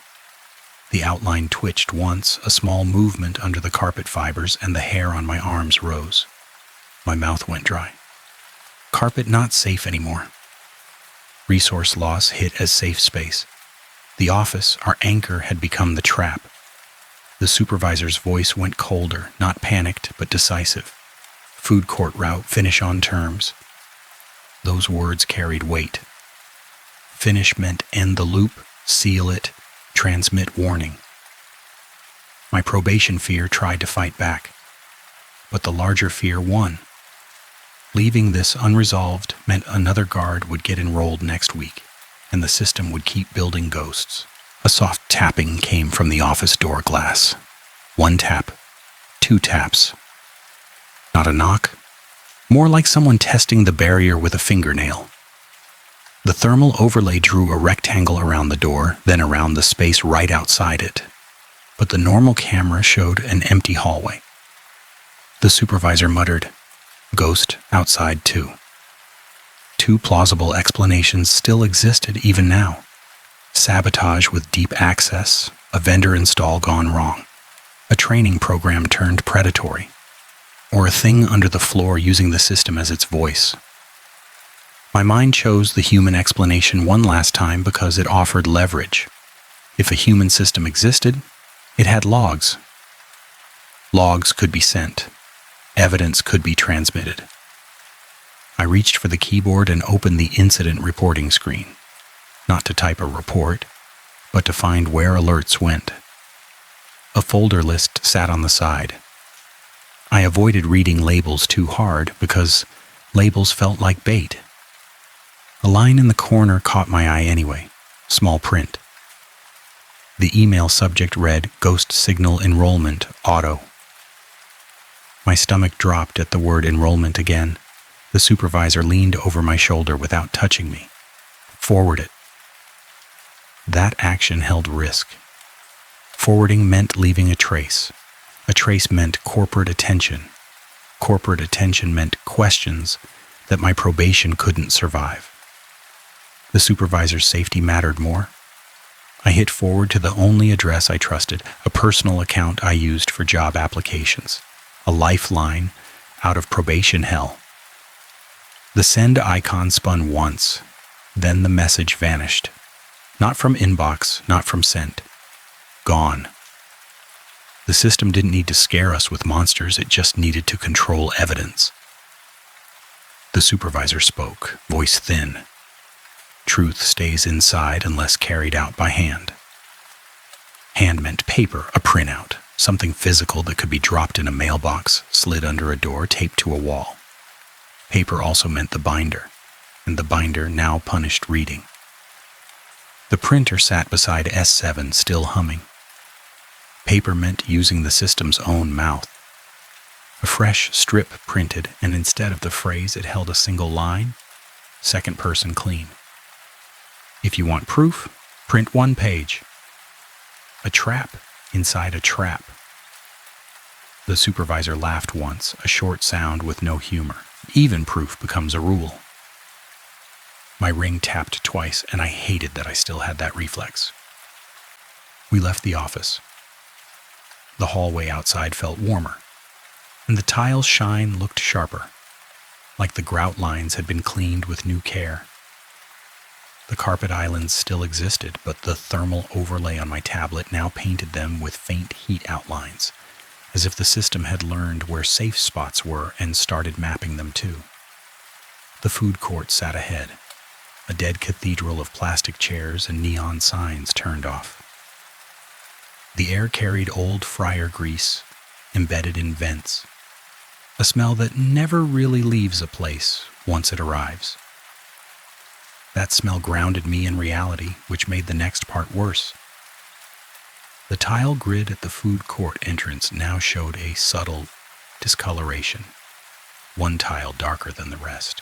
The outline twitched once, a small movement under the carpet fibers, and the hair on my arms rose. My mouth went dry. Carpet not safe anymore. Resource loss hit as safe space. The office, our anchor, had become the trap. The supervisor's voice went colder, not panicked, but decisive. Food court route, finish on terms. Those words carried weight. Finish meant end the loop, seal it, transmit warning. My probation fear tried to fight back, but the larger fear won. Leaving this unresolved meant another guard would get enrolled next week, and the system would keep building ghosts. A soft tapping came from the office door glass. 1 tap, 2 taps. Not a knock, more like someone testing the barrier with a fingernail. The thermal overlay drew a rectangle around the door, then around the space right outside it. But the normal camera showed an empty hallway. The supervisor muttered, "Ghost outside too." 2 plausible explanations still existed even now. Sabotage with deep access, a vendor install gone wrong, a training program turned predatory, or a thing under the floor using the system as its voice. My mind chose the human explanation one last time because it offered leverage. If a human system existed, it had logs. Logs could be sent. Evidence could be transmitted. I reached for the keyboard and opened the incident reporting screen, not to type a report, but to find where alerts went. A folder list sat on the side. I avoided reading labels too hard because labels felt like bait. A line in the corner caught my eye anyway, small print. The email subject read, "Ghost Signal Enrollment, Auto." My stomach dropped at the word enrollment again. The supervisor leaned over my shoulder without touching me. "Forward it." That action held risk. Forwarding meant leaving a trace. A trace meant corporate attention. Corporate attention meant questions that my probation couldn't survive. The supervisor's safety mattered more. I hit forward to the only address I trusted, a personal account I used for job applications, a lifeline out of probation hell. The send icon spun once, then the message vanished. Not from inbox, not from sent. Gone. The system didn't need to scare us with monsters, it just needed to control evidence. The supervisor spoke, voice thin. Truth stays inside unless carried out by hand. Hand meant paper, a printout, something physical that could be dropped in a mailbox, slid under a door, taped to a wall. Paper also meant the binder, and the binder now punished reading. The printer sat beside S7, still humming. Paper meant using the system's own mouth. A fresh strip printed, and instead of the phrase, it held a single line, second person clean. If you want proof, print 1 page. A trap inside a trap. The supervisor laughed once, a short sound with no humor. Even proof becomes a rule. My ring tapped twice, and I hated that I still had that reflex. We left the office. The hallway outside felt warmer, and the tile's shine looked sharper, like the grout lines had been cleaned with new care. The carpet islands still existed, but the thermal overlay on my tablet now painted them with faint heat outlines, as if the system had learned where safe spots were and started mapping them too. The food court sat ahead, a dead cathedral of plastic chairs and neon signs turned off. The air carried old fryer grease, embedded in vents, a smell that never really leaves a place once it arrives. That smell grounded me in reality, which made the next part worse. The tile grid at the food court entrance now showed a subtle discoloration, one tile darker than the rest.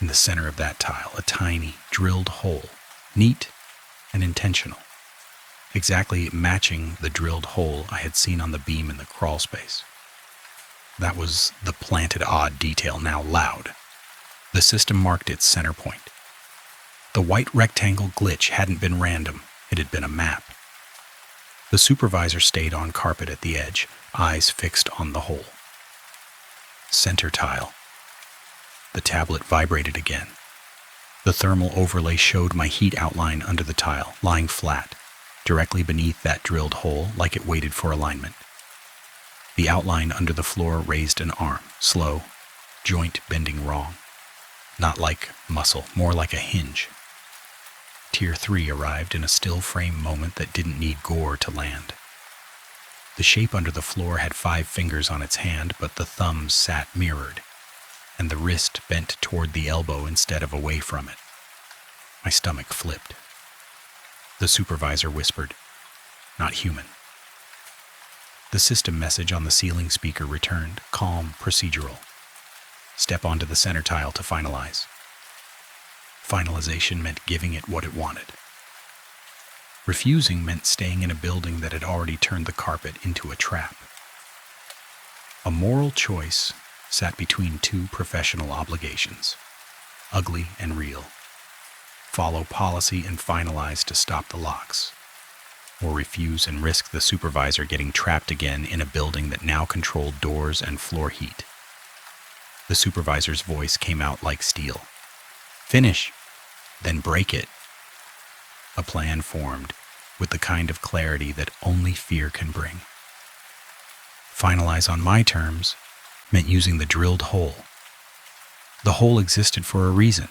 In the center of that tile, a tiny, drilled hole, neat and intentional, exactly matching the drilled hole I had seen on the beam in the crawl space. That was the planted odd detail, now loud. The system marked its center point. The white rectangle glitch hadn't been random, it had been a map. The supervisor stayed on carpet at the edge, eyes fixed on the hole. Center tile. The tablet vibrated again. The thermal overlay showed my heat outline under the tile, lying flat, directly beneath that drilled hole like it waited for alignment. The outline under the floor raised an arm, slow, joint bending wrong. Not like muscle, more like a hinge. Tier 3 arrived in a still frame moment that didn't need gore to land. The shape under the floor had 5 fingers on its hand, but the thumbs sat mirrored, and the wrist bent toward the elbow instead of away from it. My stomach flipped. The supervisor whispered, "Not human." The system message on the ceiling speaker returned, calm, procedural. Step onto the center tile to finalize. Finalization meant giving it what it wanted. Refusing meant staying in a building that had already turned the carpet into a trap. A moral choice sat between 2 professional obligations, ugly and real. Follow policy and finalize to stop the locks, or refuse and risk the supervisor getting trapped again in a building that now controlled doors and floor heat. The supervisor's voice came out like steel. "Finish, then break it." A plan formed, with the kind of clarity that only fear can bring. Finalize on my terms meant using the drilled hole. The hole existed for a reason.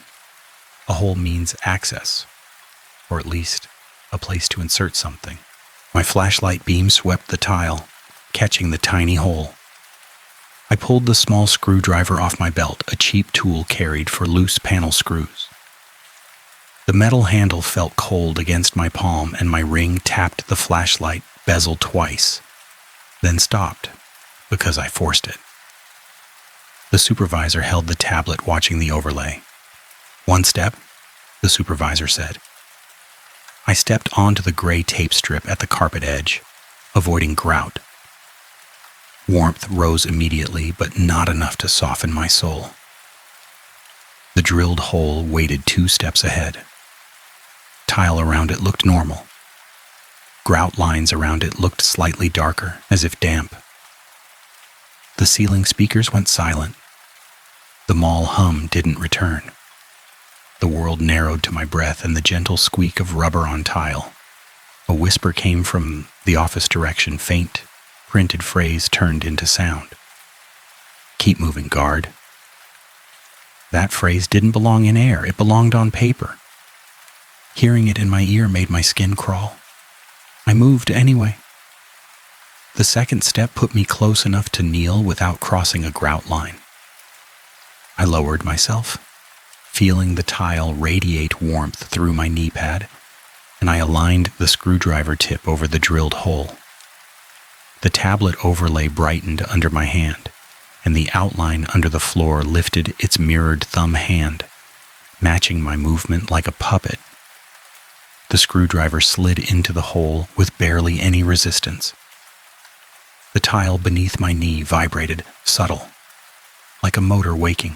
A hole means access, or at least a place to insert something. My flashlight beam swept the tile, catching the tiny hole. I pulled the small screwdriver off my belt, a cheap tool carried for loose panel screws. The metal handle felt cold against my palm, and my ring tapped the flashlight bezel twice, then stopped because I forced it. The supervisor held the tablet watching the overlay. "One step," the supervisor said. I stepped onto the gray tape strip at the carpet edge, avoiding grout. Warmth rose immediately, but not enough to soften my soul. The drilled hole waited 2 steps ahead. Tile around it looked normal. Grout lines around it looked slightly darker, as if damp. The ceiling speakers went silent. The mall hum didn't return. The world narrowed to my breath and the gentle squeak of rubber on tile. A whisper came from the office direction, faint, printed phrase turned into sound. "Keep moving, guard." That phrase didn't belong in air, it belonged on paper. Hearing it in my ear made my skin crawl. I moved anyway. The second step put me close enough to kneel without crossing a grout line. I lowered myself, feeling the tile radiate warmth through my knee pad, and I aligned the screwdriver tip over the drilled hole. The tablet overlay brightened under my hand, and the outline under the floor lifted its mirrored thumb hand, matching my movement like a puppet. The screwdriver slid into the hole with barely any resistance. The tile beneath my knee vibrated, subtle, like a motor waking.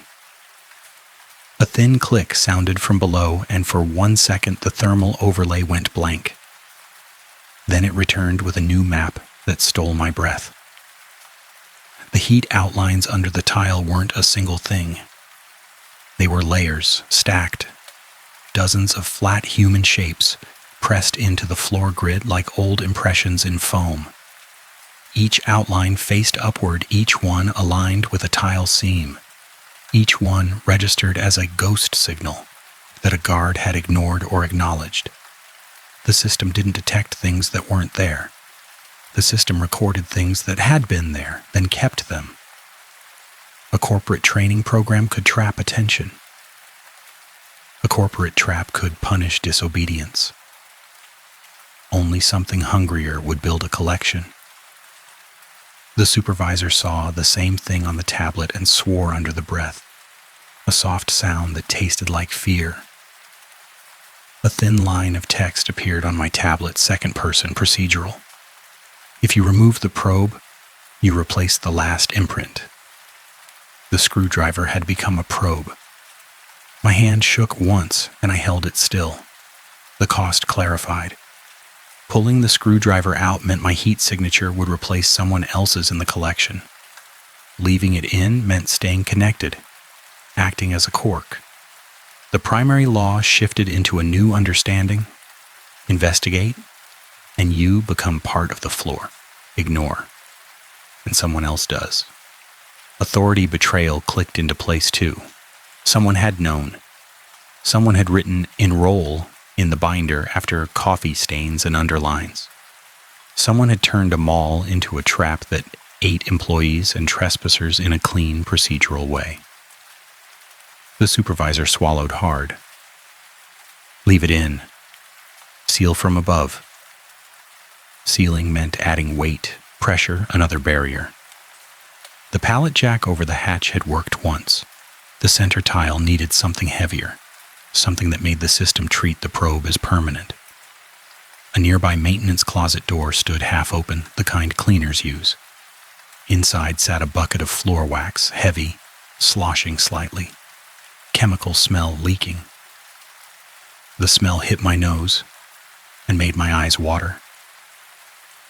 A thin click sounded from below, and for 1 second the thermal overlay went blank. Then it returned with a new map that stole my breath. The heat outlines under the tile weren't a single thing. They were layers, stacked, dozens of flat human shapes pressed into the floor grid like old impressions in foam. Each outline faced upward, each one aligned with a tile seam. Each one registered as a ghost signal that a guard had ignored or acknowledged. The system didn't detect things that weren't there. The system recorded things that had been there, then kept them. A corporate training program could trap attention. A corporate trap could punish disobedience. Only something hungrier would build a collection. The supervisor saw the same thing on the tablet and swore under the breath, a soft sound that tasted like fear. A thin line of text appeared on my tablet, second-person procedural. If you remove the probe, you replace the last imprint. The screwdriver had become a probe. My hand shook once, and I held it still. The cost clarified. Pulling the screwdriver out meant my heat signature would replace someone else's in the collection. Leaving it in meant staying connected, acting as a cork. The primary law shifted into a new understanding: investigate, and you become part of the floor. Ignore, and someone else does. Authority betrayal clicked into place too. Someone had known. Someone had written "enroll" in the binder after coffee stains and underlines. Someone had turned a mall into a trap that ate employees and trespassers in a clean, procedural way. The supervisor swallowed hard. Leave it in. Seal from above. Sealing meant adding weight, pressure, another barrier. The pallet jack over the hatch had worked once. The center tile needed something heavier, something that made the system treat the probe as permanent. A nearby maintenance closet door stood half open, the kind cleaners use. Inside sat a bucket of floor wax, heavy, sloshing slightly. Chemical smell leaking. The smell hit my nose and made my eyes water.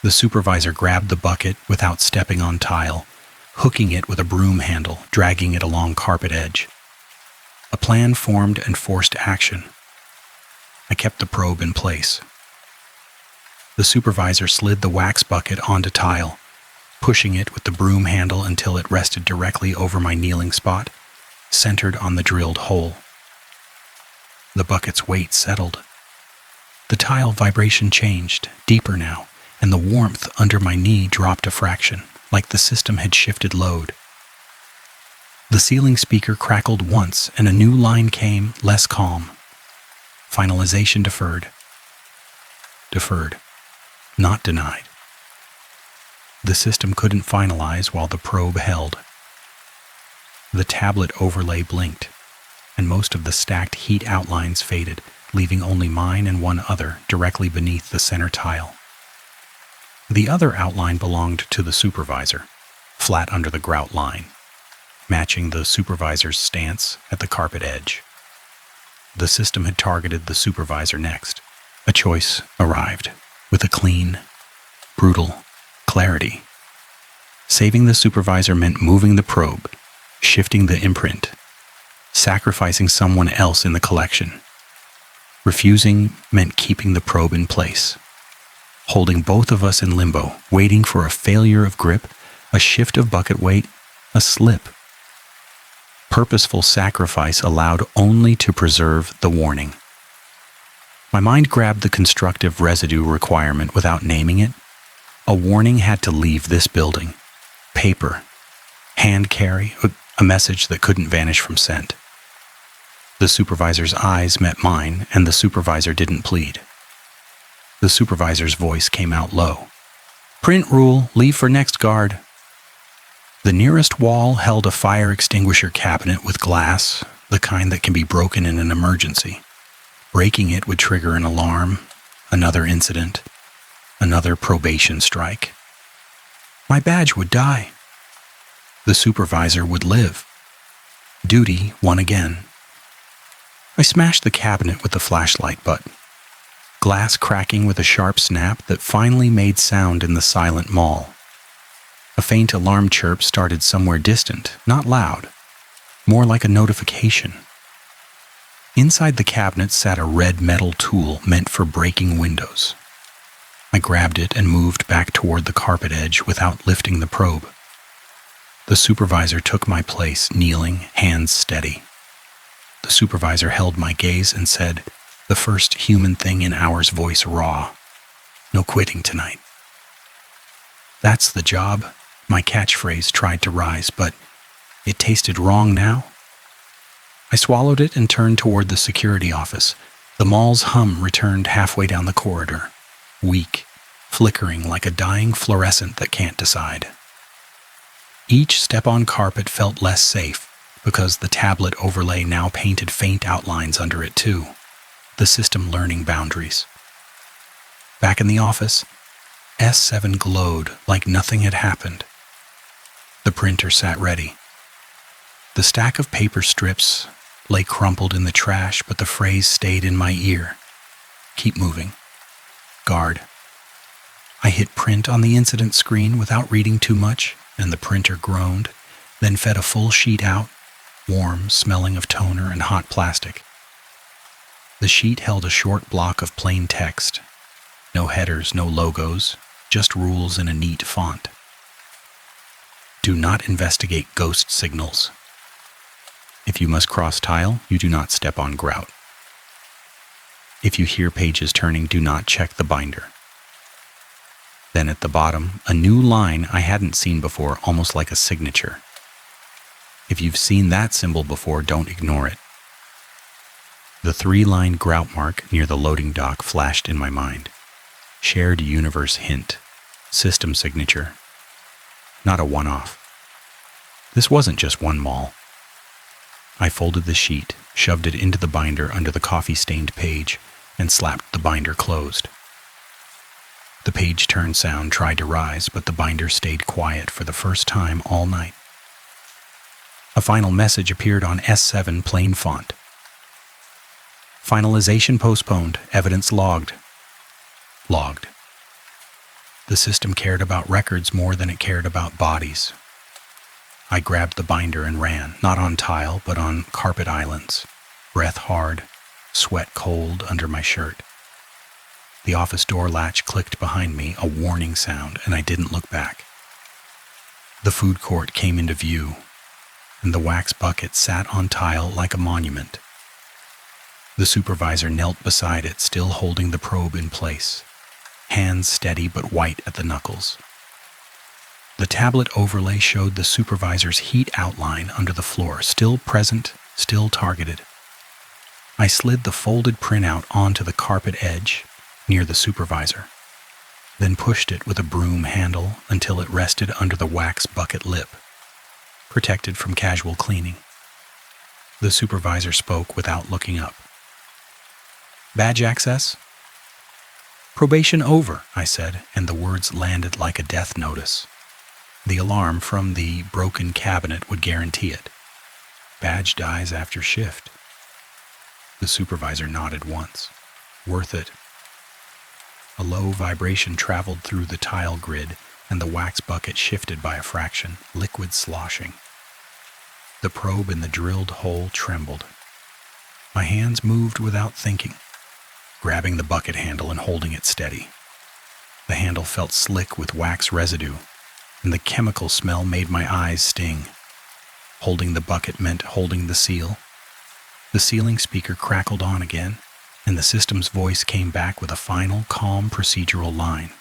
The supervisor grabbed the bucket without stepping on tile, hooking it with a broom handle, dragging it along carpet edge. A plan formed and forced action. I kept the probe in place. The supervisor slid the wax bucket onto tile, pushing it with the broom handle until it rested directly over my kneeling spot, centered on the drilled hole. The bucket's weight settled. The tile vibration changed, deeper now, and the warmth under my knee dropped a fraction, like the system had shifted load. The ceiling speaker crackled once, and a new line came, less calm. Finalization deferred. Deferred. Not denied. The system couldn't finalize while the probe held. The tablet overlay blinked, and most of the stacked heat outlines faded, leaving only mine and one other directly beneath the center tile. The other outline belonged to the supervisor, flat under the grout line, matching the supervisor's stance at the carpet edge. The system had targeted the supervisor next. A choice arrived, with a clean, brutal clarity. Saving the supervisor meant moving the probe, shifting the imprint, sacrificing someone else in the collection. Refusing meant keeping the probe in place, holding both of us in limbo, waiting for a failure of grip, a shift of bucket weight, a slip. Purposeful sacrifice allowed only to preserve the warning. My mind grabbed the constructive residue requirement without naming it. A warning had to leave this building. Paper. Hand carry. A message that couldn't vanish from scent. The supervisor's eyes met mine, and the supervisor didn't plead. The supervisor's voice came out low. Print rule, leave for next guard. The nearest wall held a fire extinguisher cabinet with glass, the kind that can be broken in an emergency. Breaking it would trigger an alarm, another incident, another probation strike. My badge would die. The supervisor would live. Duty won again. I smashed the cabinet with the flashlight butt. Glass cracking with a sharp snap that finally made sound in the silent mall. A faint alarm chirp started somewhere distant, not loud, more like a notification. Inside the cabinet sat a red metal tool meant for breaking windows. I grabbed it and moved back toward the carpet edge without lifting the probe. The supervisor took my place, kneeling, hands steady. The supervisor held my gaze and said, the first human thing in ours voice raw, no quitting tonight. That's the job. My catchphrase tried to rise, but it tasted wrong now. I swallowed it and turned toward the security office. The mall's hum returned halfway down the corridor, weak, flickering like a dying fluorescent that can't decide. Each step on carpet felt less safe, because the tablet overlay now painted faint outlines under it too, the system learning boundaries. Back in the office, S7 glowed like nothing had happened. The printer sat ready. The stack of paper strips lay crumpled in the trash, but the phrase stayed in my ear. Keep moving. Guard. I hit print on the incident screen without reading too much, and the printer groaned, then fed a full sheet out, warm, smelling of toner and hot plastic. The sheet held a short block of plain text. No headers, no logos, just rules in a neat font. Do not investigate ghost signals. If you must cross tile, you do not step on grout. If you hear pages turning, do not check the binder. Then at the bottom, a new line I hadn't seen before, almost like a signature. If you've seen that symbol before, don't ignore it. The 3-line grout mark near the loading dock flashed in my mind. Shared universe hint. System signature. Not a one-off. This wasn't just one mall. I folded the sheet, shoved it into the binder under the coffee-stained page, and slapped the binder closed. The page turn sound tried to rise, but the binder stayed quiet for the first time all night. A final message appeared on S7 plain font. Finalization postponed, evidence logged. Logged. The system cared about records more than it cared about bodies. I grabbed the binder and ran, not on tile, but on carpet islands, breath hard, sweat cold under my shirt. The office door latch clicked behind me, a warning sound, and I didn't look back. The food court came into view, and the wax bucket sat on tile like a monument. The supervisor knelt beside it, still holding the probe in place, hands steady but white at the knuckles. The tablet overlay showed the supervisor's heat outline under the floor, still present, still targeted. I slid the folded printout onto the carpet edge near the supervisor, then pushed it with a broom handle until it rested under the wax bucket lip, protected from casual cleaning. The supervisor spoke without looking up. Badge access? Probation over, I said, and the words landed like a death notice. The alarm from the broken cabinet would guarantee it. Badge dies after shift. The supervisor nodded once. Worth it. A low vibration traveled through the tile grid, and the wax bucket shifted by a fraction, liquid sloshing. The probe in the drilled hole trembled. My hands moved without thinking, grabbing the bucket handle and holding it steady. The handle felt slick with wax residue, and the chemical smell made my eyes sting. Holding the bucket meant holding the seal. The sealing speaker crackled on again, and the system's voice came back with a final, calm procedural line.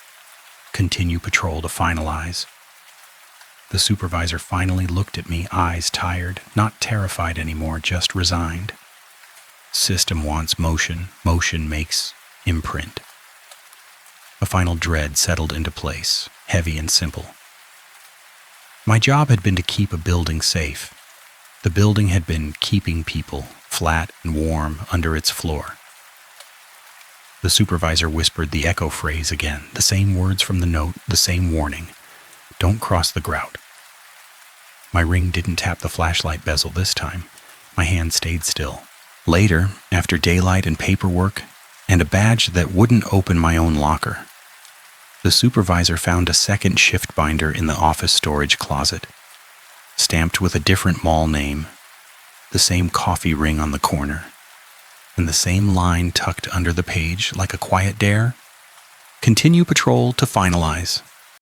Continue patrol to finalize. The supervisor finally looked at me, eyes tired, not terrified anymore, just resigned. System wants motion, motion makes imprint. A final dread settled into place, heavy and simple. My job had been to keep a building safe. The building had been keeping people flat and warm under its floor. The supervisor whispered the echo phrase again, the same words from the note, the same warning. Don't cross the grout. My ring didn't tap the flashlight bezel this time. My hand stayed still. Later, after daylight and paperwork, and a badge that wouldn't open my own locker, the supervisor found a second shift binder in the office storage closet, stamped with a different mall name, the same coffee ring on the corner, and the same line tucked under the page like a quiet dare. Continue patrol to finalize.